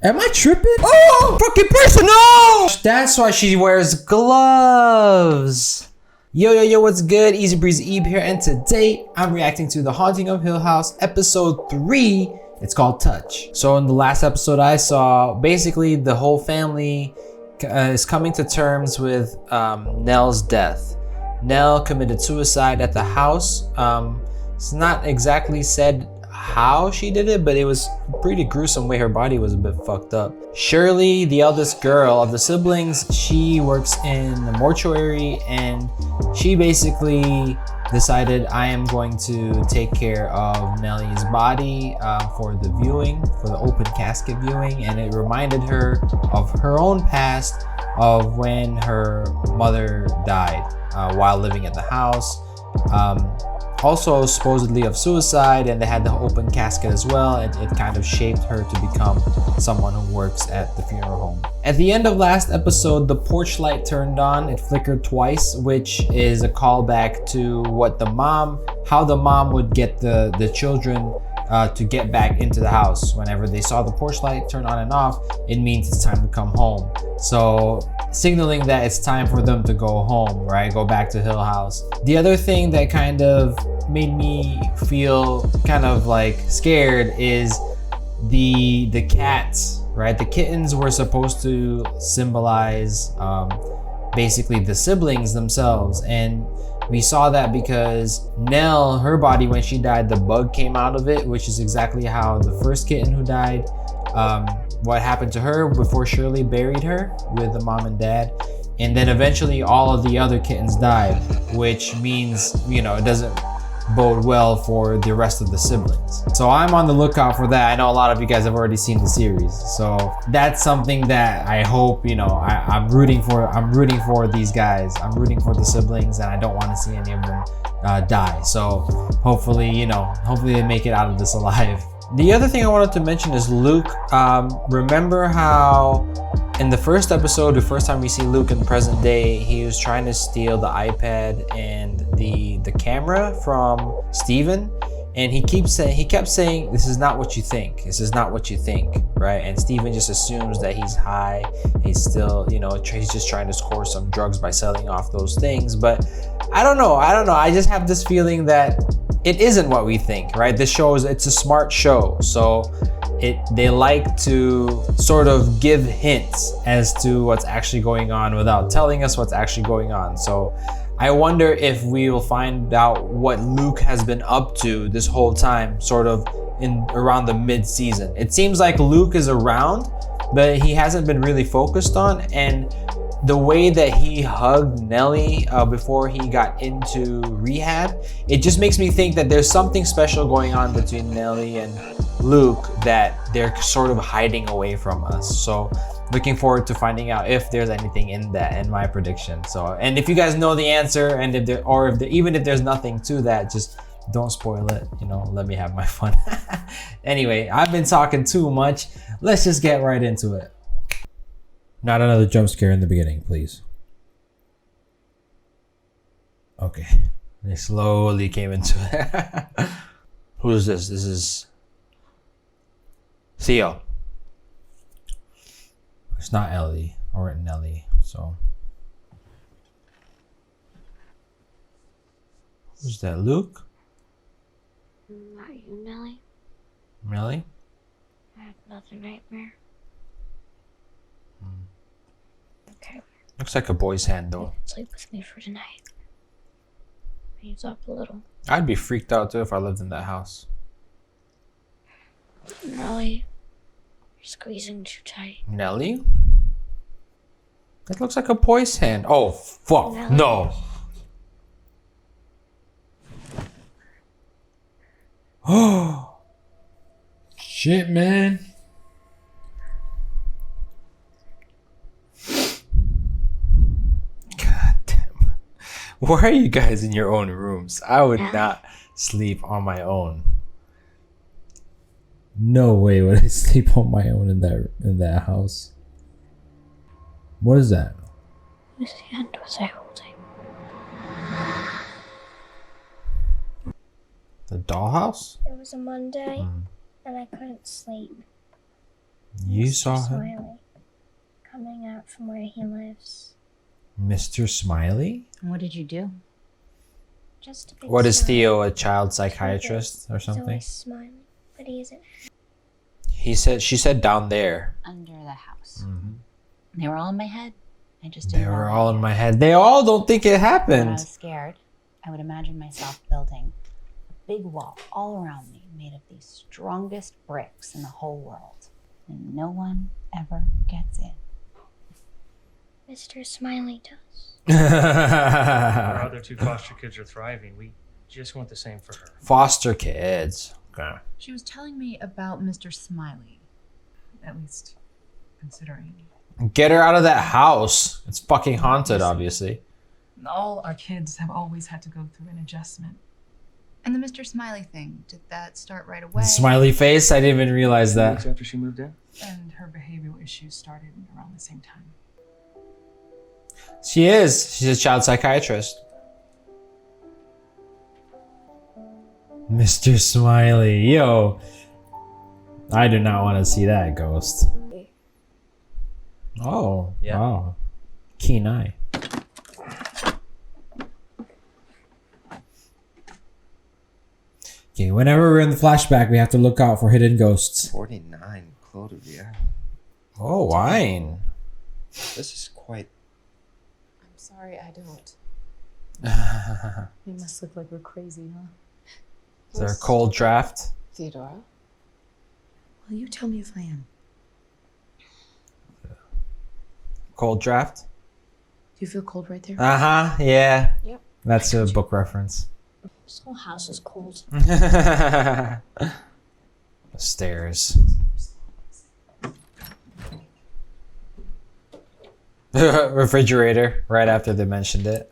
Am I tripping? Oh, fucking person! No! That's why she wears gloves. Yo, what's good? Easy Breezy Eve here, and today I'm reacting to The Haunting of Hill House episode 3. It's called Touch. So in the last episode I saw, basically the whole family is coming to terms with Nell's death. Nell committed suicide at the house. It's not exactly said how she did it, but it was pretty gruesome way her body was a bit fucked up. Shirley, the eldest girl of the siblings, she works in the mortuary, and she basically decided, I am going to take care of Nellie's body for the viewing, for the open casket viewing, and it reminded her of her own past of when her mother died while living at the house. Also supposedly of suicide, and they had the open casket as well, and it kind of shaped her to become someone who works at the funeral home. At the end of last episode, the porch light turned on. It flickered twice, which is a callback to what how the mom would get the children to get back into the house. Whenever they saw the porch light turn on and off, it means it's time to come home. So signaling that it's time for them to go home, right? Go back to Hill House. The other thing that kind of made me feel kind of like scared is the cats, right? The kittens were supposed to symbolize basically the siblings themselves, and we saw that because Nell, her body, when she died, the bug came out of it, which is exactly how the first kitten who died, what happened to her before Shirley buried her with the mom and dad. And then eventually all of the other kittens died, which means, you know, it doesn't bode well for the rest of the siblings. So I'm on the lookout for that. I know a lot of you guys have already seen the series, so that's something that I hope, you know, I'm rooting for these guys. I'm rooting for the siblings, and I don't want to see any of them die. So hopefully, you know, hopefully they make it out of this alive. The other thing I wanted to mention is Luke. Remember how in the first episode, the first time we see Luke in the present day, he was trying to steal the iPad and the camera from Steven, and he kept saying, this is not what you think. This is not what you think, right? And Steven just assumes that he's high. He's still, you know, he's just trying to score some drugs by selling off those things. But I don't know. I just have this feeling that it isn't what we think, right? This show it's a smart show, so they like to sort of give hints as to what's actually going on without telling us what's actually going on. So I wonder if we will find out what Luke has been up to this whole time, sort of around the mid-season. It seems like Luke is around, but he hasn't been really focused on, and the way that he hugged Nellie before he got into rehab, it just makes me think that there's something special going on between Nellie and Luke that they're sort of hiding away from us. So looking forward to finding out if there's anything in that, in my prediction. So, and if you guys know the answer, and even if there's nothing to that, just don't spoil it, you know, let me have my fun. Anyway, I've been talking too much. Let's just get right into it. Not another jump scare in the beginning, please. Okay. They slowly came into it. Who is this? This is Theo. It's not Ellie or Nellie, so. Who's that, Luke? Not you, Nellie. Nellie? I had another nightmare. Okay. Looks like a boy's hand, though. Sleep with me for tonight. He's up a little. I'd be freaked out too if I lived in that house. Nellie, you're squeezing too tight. Nellie? That looks like a boy's hand. Oh, fuck. Nellie. No. Oh. Shit, man. Why are you guys in your own rooms? I would not sleep on my own. No way would I sleep on my own in that house. What is that? Whose hand was I holding? The dollhouse? It was a Monday, and I couldn't sleep. You Mr. saw him? Smiley coming out from where he lives. Mr. Smiley? What did you do? Just a big What is smile. Theo, a child psychiatrist or He's something? always smiling, but he isn't. She said down there. Under the house. Mm-hmm. They were all in my head. I just didn't They know were that all in yet. my head. They all don't think it When I happened. was scared, I would imagine myself building a big wall all around me made of the strongest bricks in the whole world. And no one ever gets in. Mr. Smiley does. Our other two foster kids are thriving. We just want the same for her. Foster kids. Okay. She was telling me about Mr. Smiley. At least, considering. Get her out of that house. It's fucking haunted, obviously. All our kids have always had to go through an adjustment. And the Mr. Smiley thing, did that start right away? Smiley face? I didn't even realize 2 that. weeks after she moved in? And her behavioral issues started around the same time. She is. She's a child psychiatrist. Mr. Smiley. Yo. I do not want to see that ghost. Oh. Yeah. Wow. Keen eye. Okay, whenever we're in the flashback, we have to look out for hidden ghosts. 49 Clodovia. Oh, wine. This is quite. I'm sorry, I don't. We must look like we're crazy, huh? Is there a cold draft? Theodora? Will you tell me if I am? Cold draft? Do you feel cold right there? Uh-huh, yeah. Yep. That's a book reference. This whole house is cold. The stairs. Refrigerator, right after they mentioned it.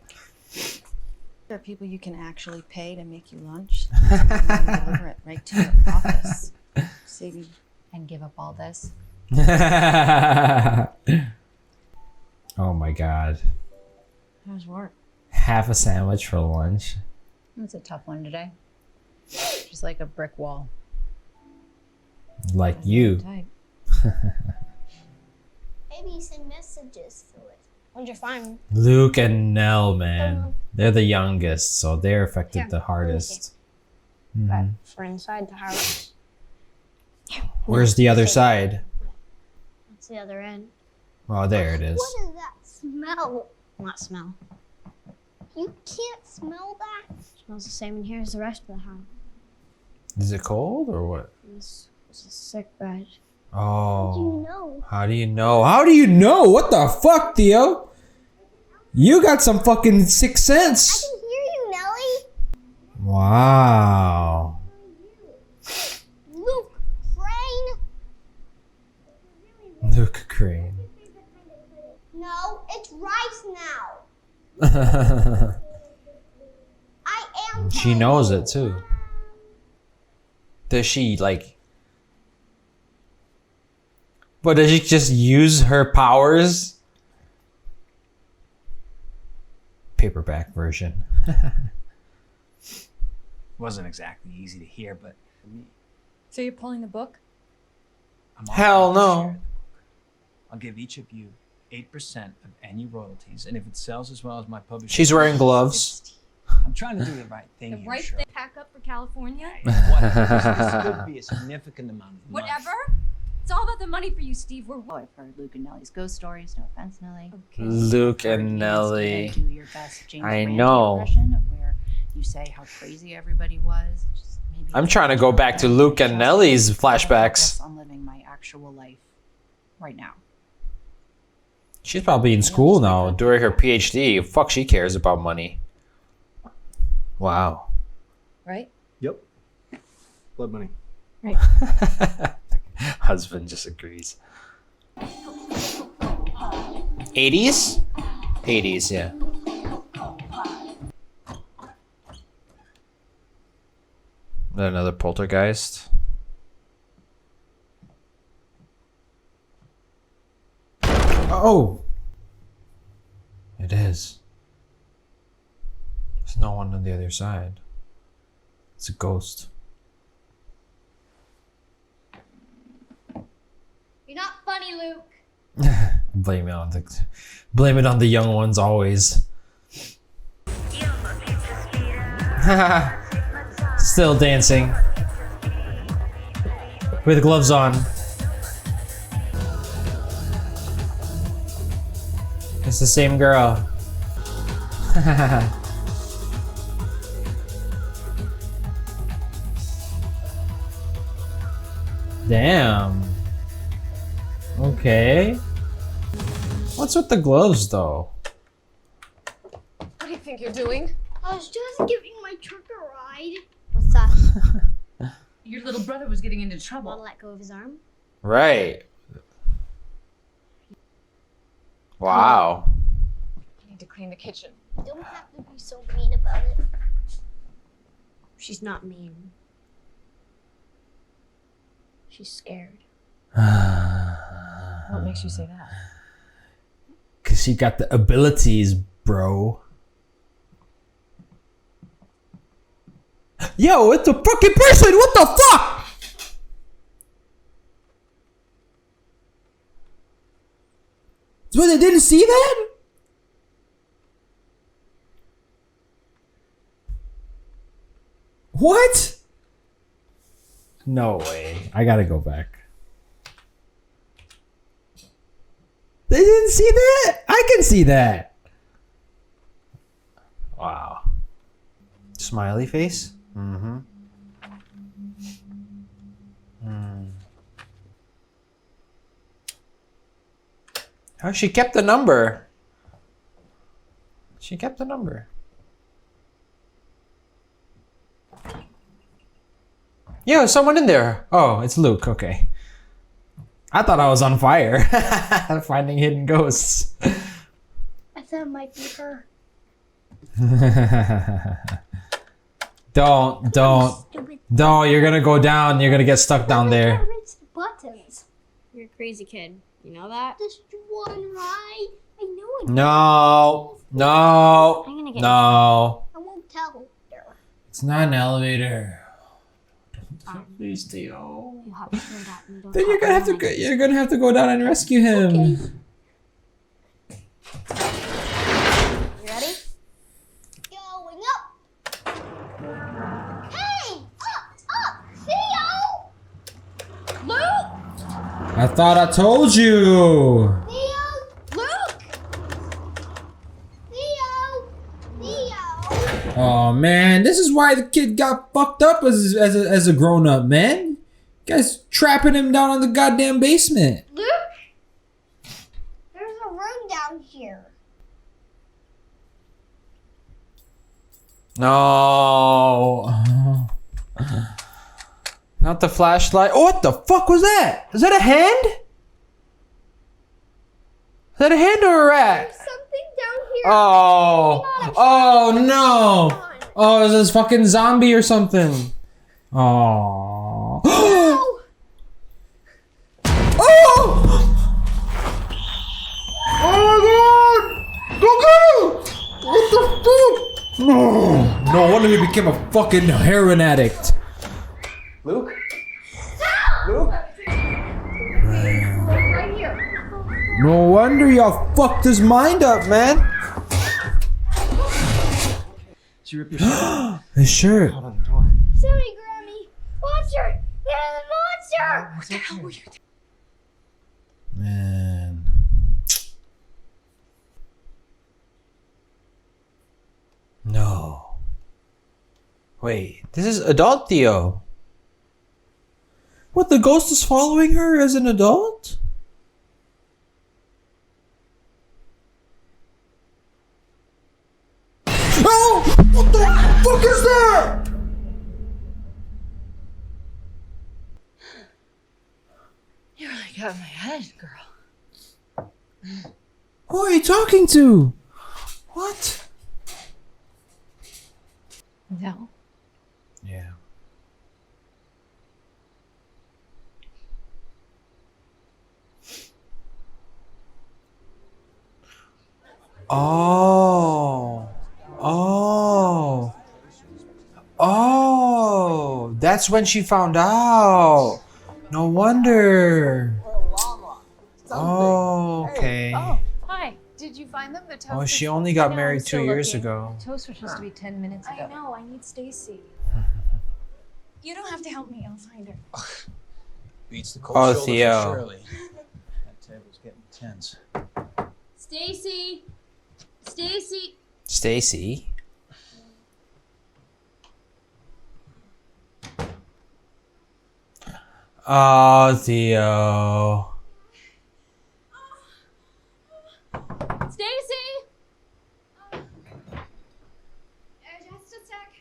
There are people you can actually pay to make you lunch. And deliver it right to your office. Saving. And give up all this. Oh my god. How's work? Half a sandwich for lunch. That's a tough one today. Just like a brick wall. Like you. Type. Maybe send messages through it. When'd you find them? Luke and Nell, man. They're the youngest, so they're affected Here, the hardest. But Mhm. for inside the house. Where's the other side? That's the other end. Oh, there it is. What is that smell? Not smell. You can't smell that. Smells the same in here as the rest of the house. Is it cold or what? This is a sick bed. Oh. You know. How do you know? How do you know? What the fuck, Theo? You got some fucking sixth sense. I can hear you, Nelly. Wow. Luke, Crain. Luke Crain. No, it's rice now. I am. She knows it too. Does she like? But does she just use her powers? Paperback version. Wasn't exactly easy to hear, but So you're pulling the book? I'm Hell offering to no. share the book. I'll give each of you 8% of any royalties, and if it sells as well as my publisher, She's wearing gloves. I'm trying to do the right thing here. Right Cheryl. thing. Pack up for California? Hey, what? This could be a significant amount of money. Whatever. It's all about the money for you, Steve. We're Oh, I've heard Luke and Nellie's ghost stories. No offense, Nellie. Luke Heard and you Nellie. Do your best James I Randi know. impression where you say how crazy everybody was. Just maybe I'm trying to go back to Luke and Nellie's flashbacks. Focus on living my actual life right now. She's probably in school now during her PhD. Fuck, she cares about money. Wow. right. Yep. Blood money. Husband just agrees. 80s? 80s, yeah. Another poltergeist. Oh! It is. There's no one on the other side. It's a ghost. You're not funny, Luke. Blame it on the young ones always. Still dancing with gloves on. It's the same girl. Damn. Okay. What's with the gloves though? What do you think you're doing? I was just giving my truck a ride. What's that? Your little brother was getting into Want to trouble. let go of his arm? Right. Wow. You need to clean the kitchen. You don't have to be so mean about it. She's not mean. She's scared. What makes you say that? Cause she got the abilities, bro. Yo, it's a fucking person! What the fuck? So they didn't see that? What? No way. I gotta go back. They didn't see that? I can see that. Wow. Smiley face? Mm-hmm. Oh, she kept the number. She kept the number. Yo, someone in there. Oh, it's Luke. Okay. I thought I was on fire. Finding hidden ghosts. I thought it might be her. Don't. Stupid. Don't. You're gonna go down. You're gonna get stuck down there. Rinse the buttons. You're a crazy kid. You know that? Just one ride. I know it. No. No. I'm gonna get No. I won't tell. It's not an elevator. Please, Theo. You have to do that. And don't Then you're talk gonna have to about go. it. You're gonna have to go down and rescue him. Okay. You ready? Going up. Hey! Up! Theo! Luke! I thought I told you. Theo! Luke! Theo! Theo! Oh man, this is why the kid got fucked up as a grown up, man. You guys trapping him down in the goddamn basement. Luke! There's a room down here. No. Not the flashlight. Oh, what the fuck was that? Is that a hand? Is that a hand or a rat? There's something down here. Oh. Oh no. Oh, is this fucking zombie or something? Oh. Oh! Oh! Oh my god! Go get him! What the fuck? No. No wonder he became a fucking heroin addict. Luke? Luke? Right here. No wonder y'all fucked his mind up, man. Did you rip your shirt? His shirt. Hold on the door. Sorry, Grammy. Monster! There's a monster! What the hell were you doing? Man. No. Wait, this is adult Theo. What, the ghost is following her as an adult? Oh! What the fuck is that? You really got in my head, girl. Who are you talking to? What? No. Yeah. Oh. Oh. Oh. That's when she found out. No wonder. Oh, okay. Oh, hi. Did you find them? The toast. Oh, she is- only I got know, married I'm 2 still years looking. ago. Toast was supposed to be 10 minutes ago. I know. I need Stacy. You don't have to help me. I'll find her. Beats the cold Oh, shoulder Theo. for Shirley. That table's getting tense. Stacy! Stacy! Stacy. Oh, Theo. Stacy! Just a sec.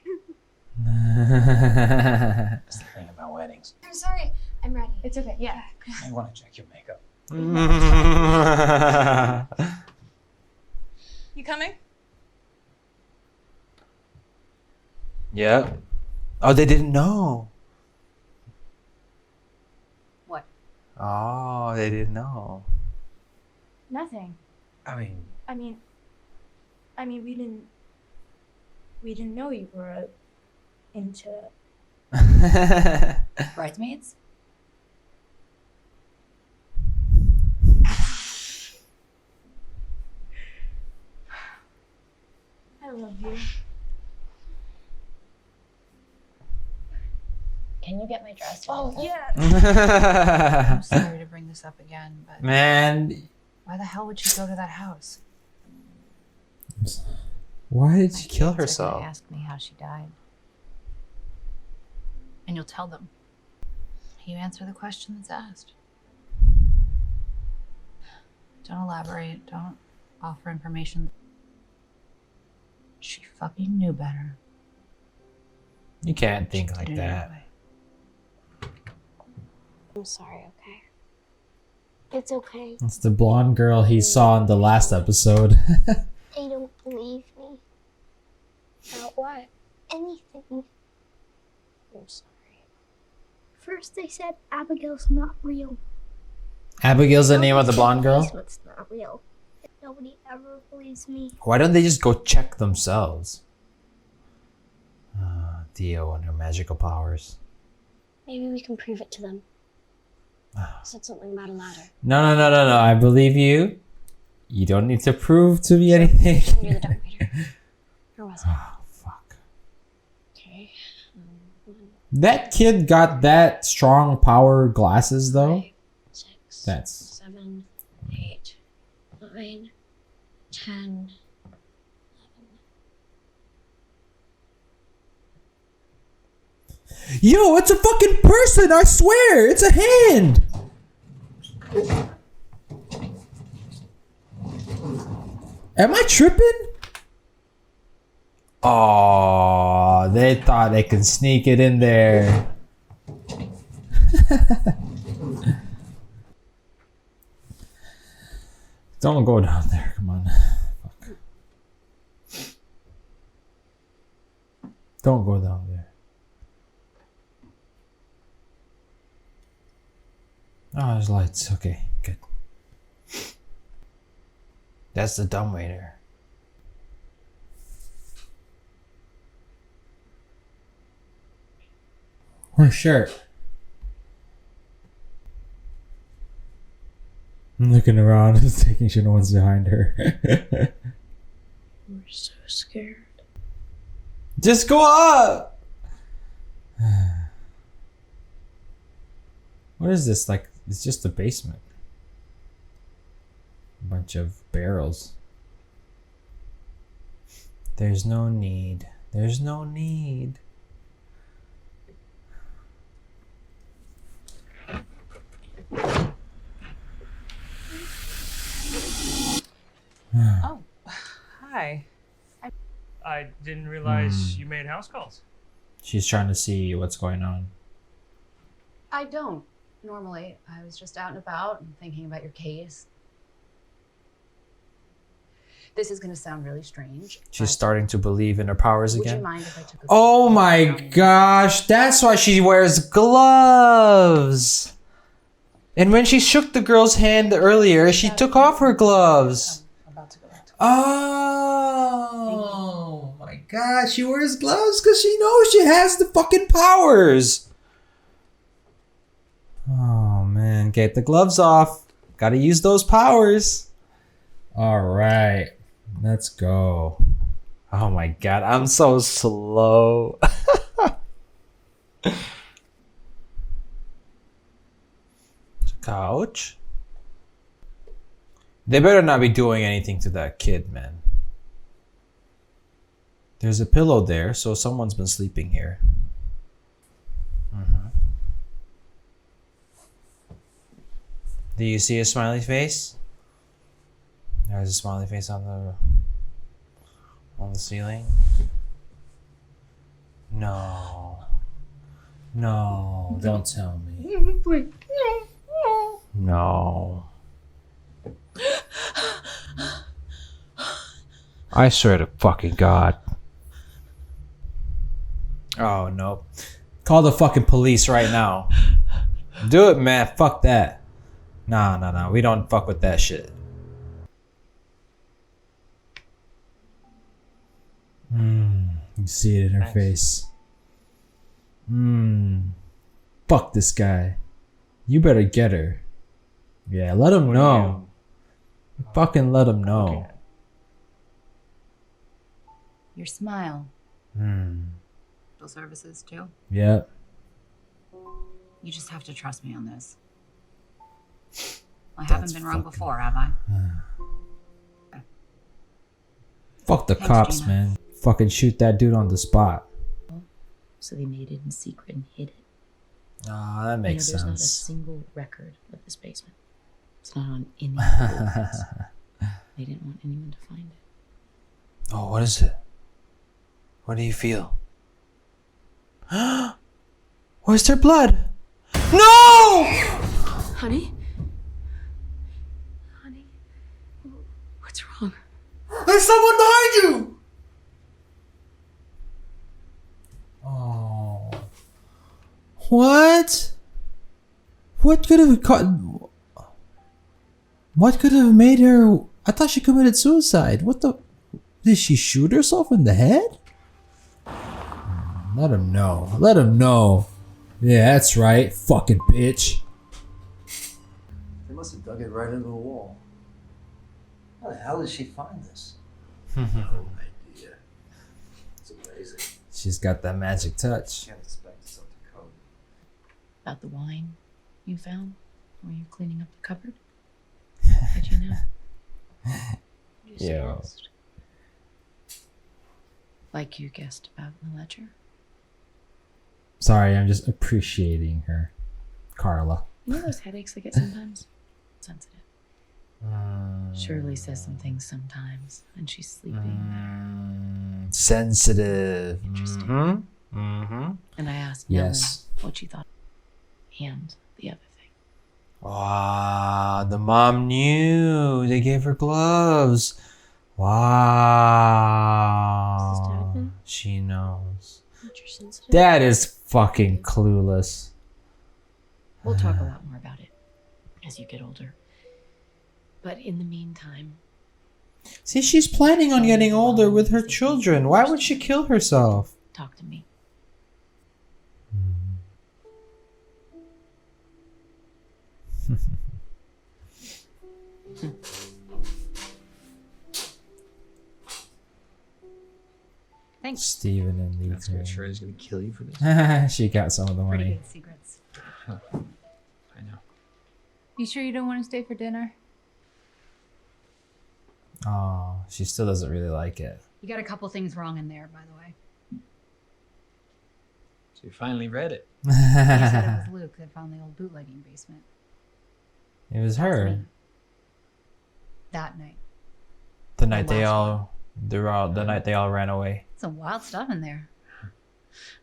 That's the thing about weddings. I'm sorry. I'm ready. It's okay. Yeah. I want to check your makeup. You coming? Yeah. Oh, they didn't know. What? Oh, they didn't know. Nothing. I mean, I mean, we didn't know you were into. Bridesmaids? I love you. Can you get my dress? Oh yeah. I'm sorry to bring this up again, but Man, why the hell would she go to that house? why did My she kill kids are herself? gonna ask me how she died. And you'll tell them. You answer the question that's asked. Don't elaborate. Don't offer information. She fucking knew better. You can't think She like did it that. anyway. I'm sorry, okay? It's okay. It's the blonde girl he saw in the last episode. They don't believe me. About what? Anything. I'm sorry. First they said Abigail's not real. Abigail's the Now name of they the said blonde girl? basement's not real. Nobody ever believes me. Why don't they just go check themselves? Theo and her magical powers. Maybe we can prove it to them. Said something about a ladder. No. I believe you. You don't need to prove to me anything. Under the dump meter. Or was it? Oh, fuck. Okay. That kid got that strong power glasses though. 5, 6, That's 7, 8, 9, 10. Yo, it's a fucking person, I swear! It's a hand! Am I tripping? Oh, they thought they could sneak it in there. Don't go down there, come on. Fuck. Don't go down there. Oh, there's lights. Okay, good. That's the dumbwaiter. Her shirt. I'm looking around, just making sure no one's behind her. We're so scared. Just go up! What is this? Like, it's just a basement. A bunch of barrels. There's no need. There's no need. Oh, hi. I didn't realize you made house calls. She's trying to see what's going on. I don't. Normally, I was just out and about and thinking about your case. This is going to sound really strange. She's starting to believe in her powers Would you again. mind if I took a Oh my gosh, that's why she wears gloves. And when she shook the girl's hand earlier, she took off her gloves. I'm about to go back to Oh my god, she wears gloves because she knows she has the fucking powers. Oh man, get the gloves off. Gotta use those powers. All right, let's go. Oh my god, I'm so slow. Couch. They better not be doing anything to that kid, man. There's a pillow there, so someone's been sleeping here. Do you see a smiley face? There's a smiley face on the ceiling. No. No, don't tell me. No. I swear to fucking God. Oh, no. Call the fucking police right now. Do it, man. Fuck that. Nah. We don't fuck with that shit. You see it in her face. Fuck this guy. You better get her. Yeah, let him know. Fucking let him know. Your smile. Services too. Yep. You just have to trust me on this. I haven't been wrong before, have I? Fuck the cops, Gina. man. Fucking shoot that dude on the spot. So they made it in secret and hid it. Ah, that makes There's not a sense. single record of this basement. It's not on any of the buildings. They didn't want anyone to find it. Oh, what is it? What do you feel? Where's their blood? No! Honey? Honey? What's wrong? There's someone behind you! Oh. What? What could have What could have made her... I thought she committed suicide. What the... Did she shoot herself in the head? Let him know. Let him know. Yeah, that's right. Fucking bitch. They must have dug it right into the wall. How the hell did she find this? No idea. It's amazing. She's got that magic touch. Can't expect it's up to code. About the wine you found when you were cleaning up the cupboard? Did you know? Just Yo. guessed. Like you guessed about the ledger? Sorry, I'm just appreciating her. Carla. You know those headaches I get sometimes? Sensitive. Shirley says some things sometimes, and she's sleeping. Sensitive. Interesting. And I asked Yes. Nellie what she thought, and the other thing. Wow, the mom knew. They gave her gloves. Wow. She knows. You're sensitive. That is fucking clueless. We'll talk a lot more about it as you get older. But in the meantime, See, she's planning on getting older with her children. Why would she kill herself? talk to me. Thanks. Steven and Lee. That's good. Sure is gonna kill you for this. Crane. She got some of the Pretty money. good secrets. I know. You sure you don't want to stay for dinner? Oh, she still doesn't really like it. You got a couple things wrong in there, by the way. So you finally read it. You said it was Luke that found the old bootlegging basement. It was That's her. me. That night. The night they last all, the night they all ran away. Some wild stuff in there.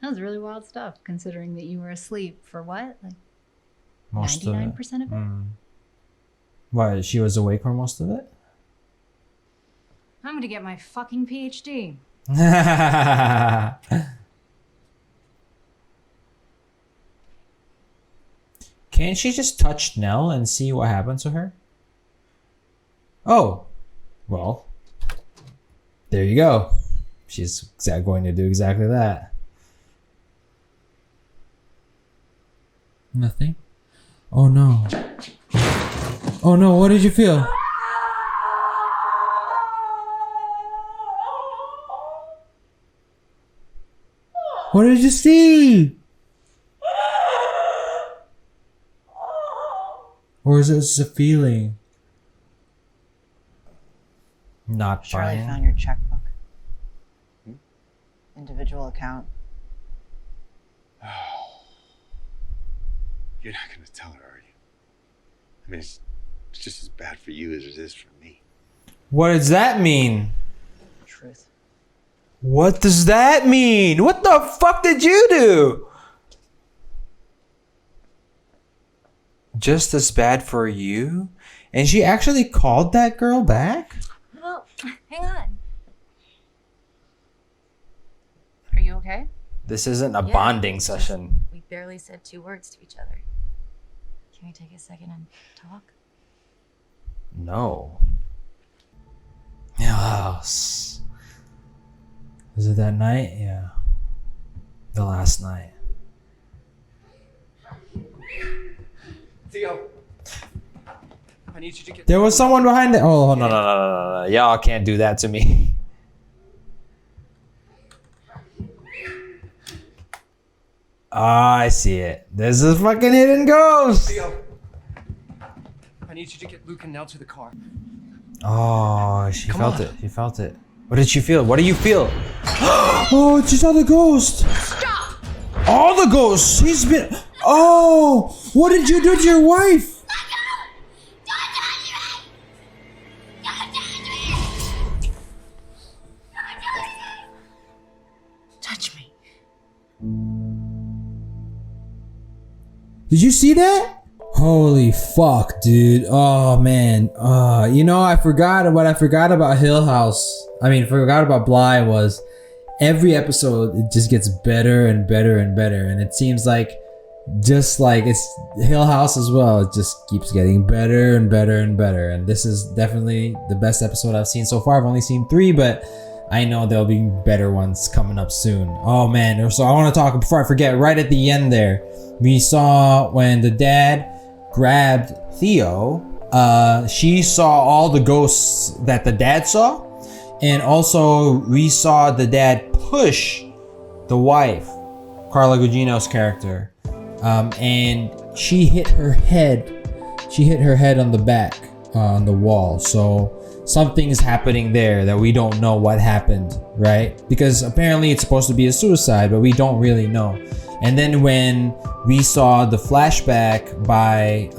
That was really wild stuff, considering that you were asleep for what? Like Most of it. 99% of it? Why, she was awake for most of it? I'm gonna get my fucking PhD. Can't she just touch Nell and see what happens to her? Oh, well, there you go. She's going to do exactly that. Nothing? Oh no. Oh no, what did you feel? What did you see? Or is it just a feeling? Not Charlie buying. found your checkbook. Individual account. You're not gonna tell her, are you? I mean, it's just as bad for you as it is for me. What does that mean? Truth. What does that mean? What the fuck did you do? Just as bad for you? And she actually called that girl back? Well, hang on. Are you okay? This isn't a Yeah, bonding it's session. We barely said 2 words to each other. Can we take a second and talk? No. Yes. Was it that night? Yeah. The last night. Theo, I need you to get. There was someone behind it. Oh, no. Y'all can't do that to me. Ah, I see it. There's a fucking hidden ghost. Theo, I need you to get Luke and Nell to the car. Oh, she Come felt on. it. She felt it. What did she feel? What do you feel? Oh, she saw the ghost. Stop! All the ghosts. He's been. Oh, what did you do to your wife? Touch me. Did you see that? Holy fuck, dude. Oh man. You know, I forgot about Hill House. I mean, forgot about Bly was every episode it just gets better and better and better, and it seems like just like it's Hill House as well, it just keeps getting better and better and better. And this is definitely the best episode I've seen so far. I've only seen 3, but I know there'll be better ones coming up soon. Oh man, so I want to talk before I forget. Right at the end there, we saw when the dad grabbed Theo, she saw all the ghosts that the dad saw, and also we saw the dad push the wife, Carla Gugino's character, and she hit her head on the back on the wall. So something is happening there that we don't know what happened, right? Because apparently it's supposed to be a suicide, but we don't really know. And then when we saw the flashback by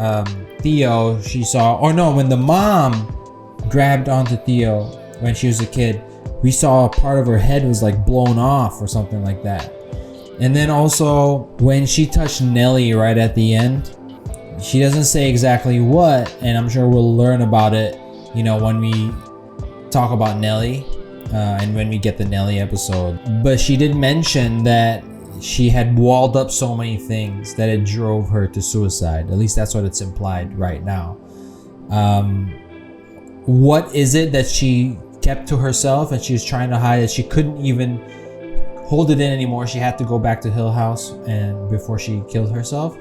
Theo, she saw, or no, when the mom grabbed onto Theo when she was a kid, we saw a part of her head was like blown off or something like that. And then also when she touched Nelly right at the end, she doesn't say exactly what, and I'm sure we'll learn about it, you know, when we talk about Nelly and when we get the Nelly episode. But she did mention that she had walled up so many things that it drove her to suicide. At least that's what it's implied right now. What is it that she kept to herself and she was trying to hide it? She couldn't even hold it in anymore. She had to go back to Hill House and before she killed herself.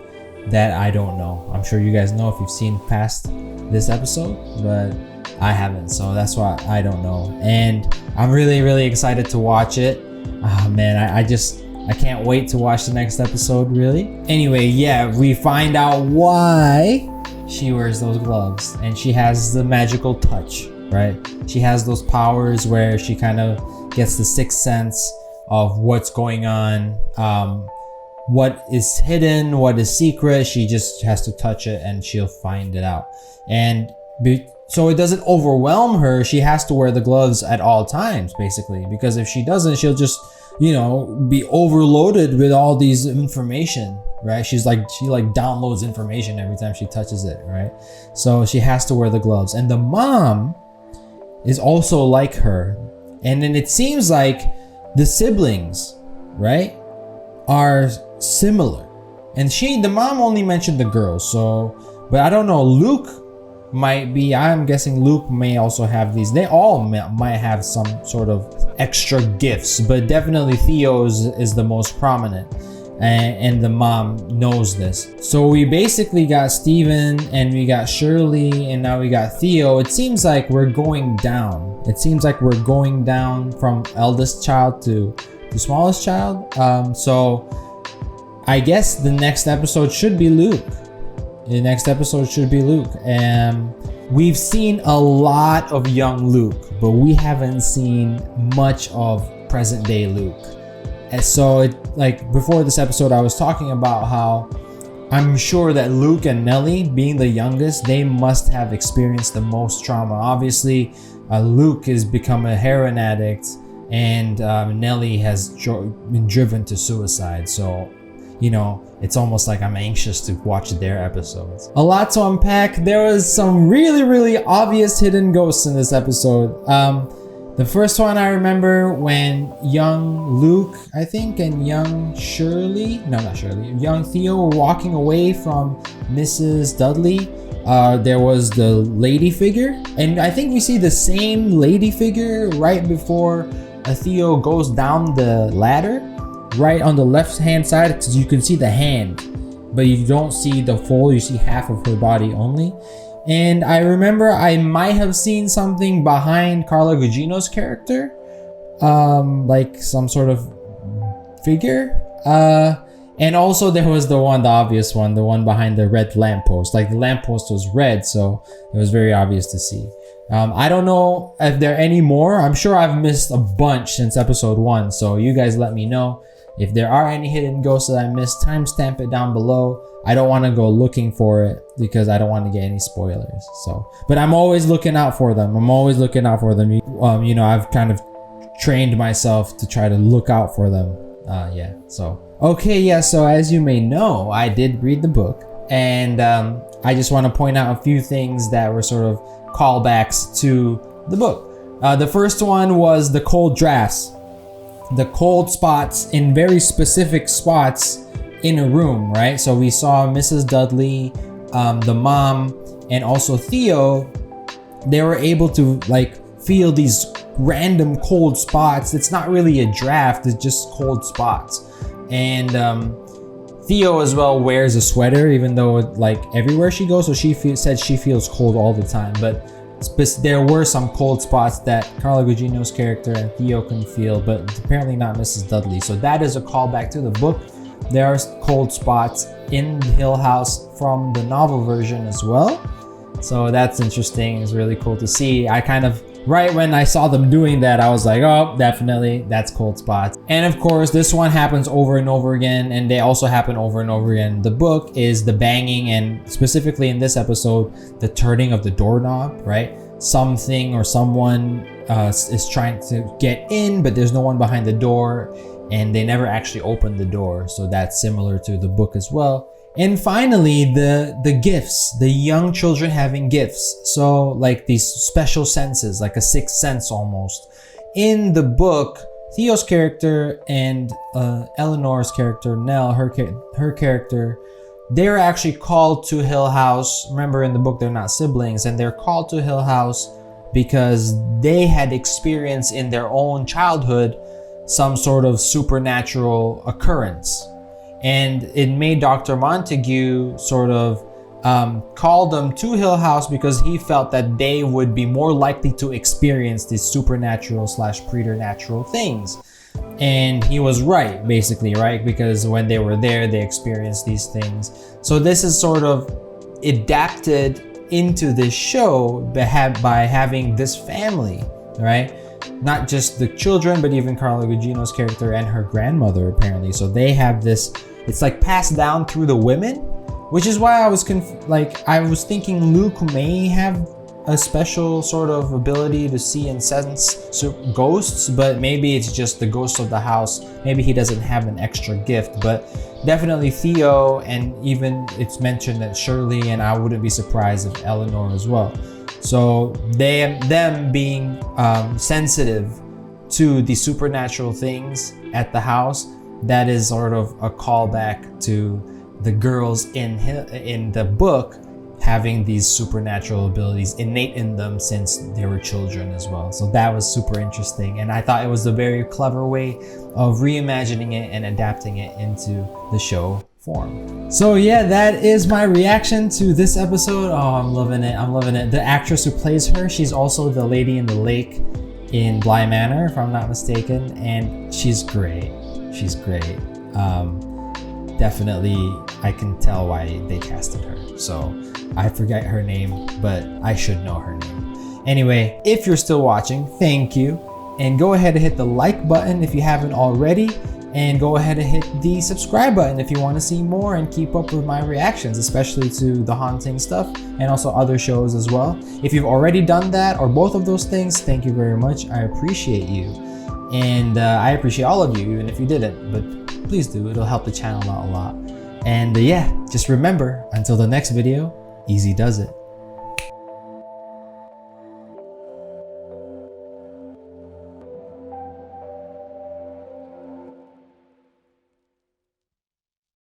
That I don't know. I'm sure you guys know if you've seen past this episode, but I haven't, so that's why I don't know. And I'm really excited to watch it. Oh man, I can't wait to watch the next episode, really. Anyway, yeah, we find out why she wears those gloves, and she has the magical touch, right? She has those powers where she kind of gets the sixth sense of what's going on, what is hidden, what is secret. She just has to touch it and she'll find it out. And so it doesn't overwhelm her. She has to wear the gloves at all times, basically, because if she doesn't, she'll just, you know, be overloaded with all these information, right? She downloads information every time she touches it, right? So she has to wear the gloves. And the mom is also like her. And then it seems like the siblings, right, are similar. And the mom only mentioned the girls, so, but I don't know, Luke might be, I'm guessing Luke may also have these. They all might have some sort of extra gifts, but definitely Theo's is the most prominent. and the mom knows this. So we basically got Steven and we got Shirley and now we got Theo. It seems like we're going down. It seems like we're going down from eldest child to the smallest child. So I guess the next episode should be Luke. The next episode should be Luke. And we've seen a lot of young Luke, but we haven't seen much of present day Luke. And so like before this episode, I was talking about how I'm sure that Luke and Nellie, being the youngest, they must have experienced the most trauma. Obviously, Luke has become a heroin addict and Nellie has been driven to suicide. So, you know, it's almost like I'm anxious to watch their episodes. A lot to unpack. There was some really obvious hidden ghosts in this episode. The first one I remember when young Luke, I think, and young Shirley, no, not Shirley, young Theo were walking away from Mrs. Dudley. There was the lady figure, and I think we see the same lady figure right before Theo goes down the ladder, right on the left hand side, because you can see the hand, but you don't see the full, you see half of her body only. And I remember I might have seen something behind Carla Gugino's character, like some sort of figure. And also there was the obvious one, the one behind the red lamppost. Like the lamppost was red, so it was very obvious to see. I don't know if there are any more. I'm sure I've missed a bunch since episode 1, so you guys let me know. If there are any hidden ghosts that I missed, timestamp it down below. I don't want to go looking for it because I don't want to get any spoilers. So, but I'm always looking out for them. You know, I've kind of trained myself to try to look out for them. So as you may know, I did read the book, and I just want to point out a few things that were sort of callbacks to the book. The first one was the cold drafts. The cold spots in very specific spots in a room, right? So we saw Mrs. Dudley, the mom, and also Theo. They were able to like feel these random cold spots. It's not really a draft, it's just cold spots. And Theo as well wears a sweater, even though like everywhere she goes. So she said she feels cold all the time, but there were some cold spots that Carla Gugino's character and Theo can feel, but apparently not Mrs. Dudley. So that is a callback to the book. There are cold spots in Hill House from the novel version as well. So that's interesting. It's really cool to see. I kind of, right when I saw them doing that, I was like, oh, definitely, that's cold spots. And of course, this one happens over and over again, and they also happen over and over again. The book is the banging, and specifically in this episode, the turning of the doorknob, right? Something or someone is trying to get in, but there's no one behind the door, and they never actually open the door. So that's similar to the book as well. And finally, the gifts, the young children having gifts. So like these special senses, like a sixth sense almost. In the book, Theo's character and Eleanor's character, Nell, her character, they're actually called to Hill House. Remember, in the book, they're not siblings, and they're called to Hill House because they had experienced in their own childhood some sort of supernatural occurrence. And it made Dr. Montague sort of call them to Hill House because he felt that they would be more likely to experience these supernatural / preternatural things. And he was right, basically, right? Because when they were there, they experienced these things. So this is sort of adapted into this show by having this family, right? Not just the children, but even Carla Gugino's character and her grandmother, apparently. So they have this, it's like passed down through the women, which is why I was I was thinking Luke may have a special sort of ability to see and sense ghosts, but maybe it's just the ghosts of the house. Maybe he doesn't have an extra gift, but definitely Theo, and even it's mentioned that Shirley, and I wouldn't be surprised if Eleanor as well. So them being sensitive to the supernatural things at the house, that is sort of a callback to the girls in the book having these supernatural abilities innate in them since they were children as well. So that was super interesting, and I thought it was a very clever way of reimagining it and adapting it into the show form. So yeah, that is my reaction to this episode. Oh, I'm loving it. I'm loving it. The actress who plays her, she's also the lady in the lake in Bly Manor, if I'm not mistaken, and she's great. She's great. Definitely, I can tell why they casted her. So I forget her name, but I should know her name. Anyway, if you're still watching, thank you. And go ahead and hit the like button if you haven't already. And go ahead and hit the subscribe button if you want to see more and keep up with my reactions, especially to the haunting stuff and also other shows as well. If you've already done that or both of those things, thank you very much. I appreciate you. And I appreciate all of you, even if you didn't, but please do. It'll help the channel out a lot. And yeah, just remember, until the next video, Eazy does it.